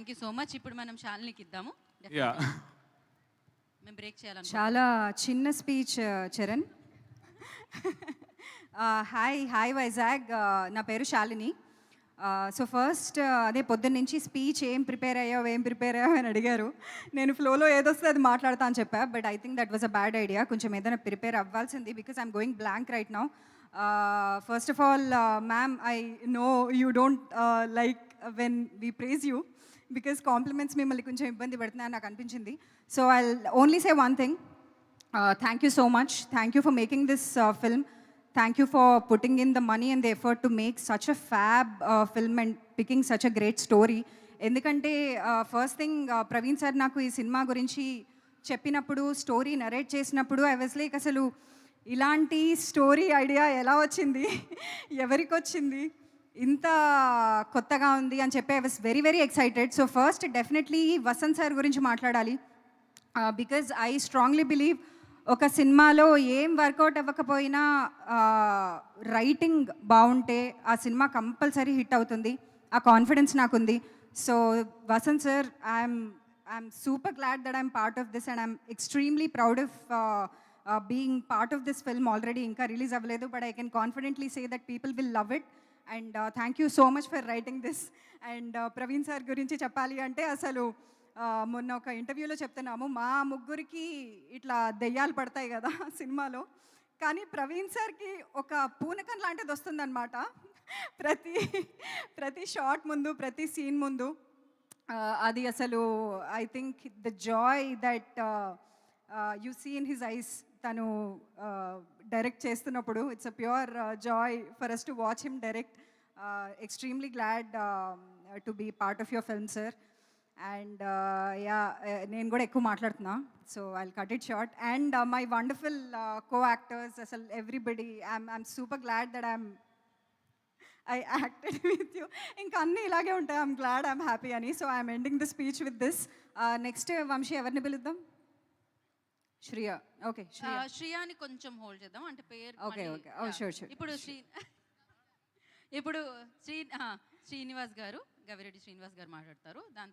Thank you so much. ఇప్పుడు మనం శాలినికి ఇద్దాము. యా మేము బ్రేక్ చేయాలనుకుంటున్నాం. చాలా చిన్న స్పీచ్ చరణ్. హాయ్ వైజాగ్, నా పేరు శాలిని. సో ఫస్ట్ అదే పొద్దున్న నుంచి స్పీచ్ ఏం ప్రిపేర్ అయ్యావు అని అడిగారు. నేను ఫ్లోలో ఏదొస్తే అది మాట్లాడతా అని చెప్పా, but I think that was a bad idea. కొంచెం ఏదైనా ప్రిపేర్ అవ్వాల్సింది, because I'm going blank right now. First of all ma'am, I know you don't like when we praise you, because compliments మిమ్మల్ని కొంచెం ఇబ్బంది పెడుతున్నాయని నాకు అనిపించింది. So I only say one thing, thank you so much. Thank you for making this film. Thank you for putting in the money and the effort to make such a fab film and picking such a great story. ఎందుకంటే first thing, Praveen sir నాకు ఈ cinema గురించి చెప్పినప్పుడు, story narrate చేసినప్పుడు, I was like, అసలు ఇలాంటి story idea ఎలా వచ్చింది, ఎవరికి వచ్చింది, ఇంత కొత్తగా ఉంది అని చెప్పి I was very very excited. So first definitely Vasanth sir గురించి మాట్లాడాలి, బికాజ్ ఐ స్ట్రాంగ్లీ బిలీవ్ ఒక సినిమాలో ఏం వర్కౌట్ అవ్వకపోయినా రైటింగ్ బాగుంటే ఆ సినిమా కంపల్సరీ హిట్ అవుతుంది. ఆ కాన్ఫిడెన్స్ నాకుంది. So Vasanth sir, I'm super glad that I'm part of this and I'm extremely proud of being part of this film. Already ఇంకా రిలీజ్ అవ్వలేదు, but I can confidently say that people will love it. And thank you so much for writing this. And Praveen sir గురించి చెప్పాలి అంటే, అసలు మొన్న ఒక ఇంటర్వ్యూలో చెప్తున్నాము, మా ముగ్గురికి ఇట్లా దెయ్యాలు పడతాయి కదా సినిమాలో, కానీ ప్రవీణ్ సార్కి ఒక పూనకం లాంటిది వస్తుందన్నమాట ప్రతి షాట్ ముందు, ప్రతి సీన్ ముందు. అది అసలు I think the joy that you see in his eyes, తను డైరెక్ట్ చేస్తున్నప్పుడు, it's a pure joy for us to watch him direct. Extremely glad to be part of your film sir. And నేను కూడా ఎక్కువ మాట్లాడుతున్నా, so I'll cut it short. And my wonderful co actors, అసలు everybody, I'm super glad that I acted with you. ఇంకా అన్నీ ఇలాగే ఉంటాయి. I'm glad, I'm happy అని. So I'm ending the speech with this. Next Vamsi, ఎవరిని పిలుద్దాం? Shriya. Okay, శ్రియాని కొంచెం hold చేద్దాం, అంటే పేరు. Okay okay, sure. ఇప్పుడు శ్రీనివాస్ గారు, గవిరెడ్డి శ్రీనివాస్ గారు మాట్లాడతారు. దాని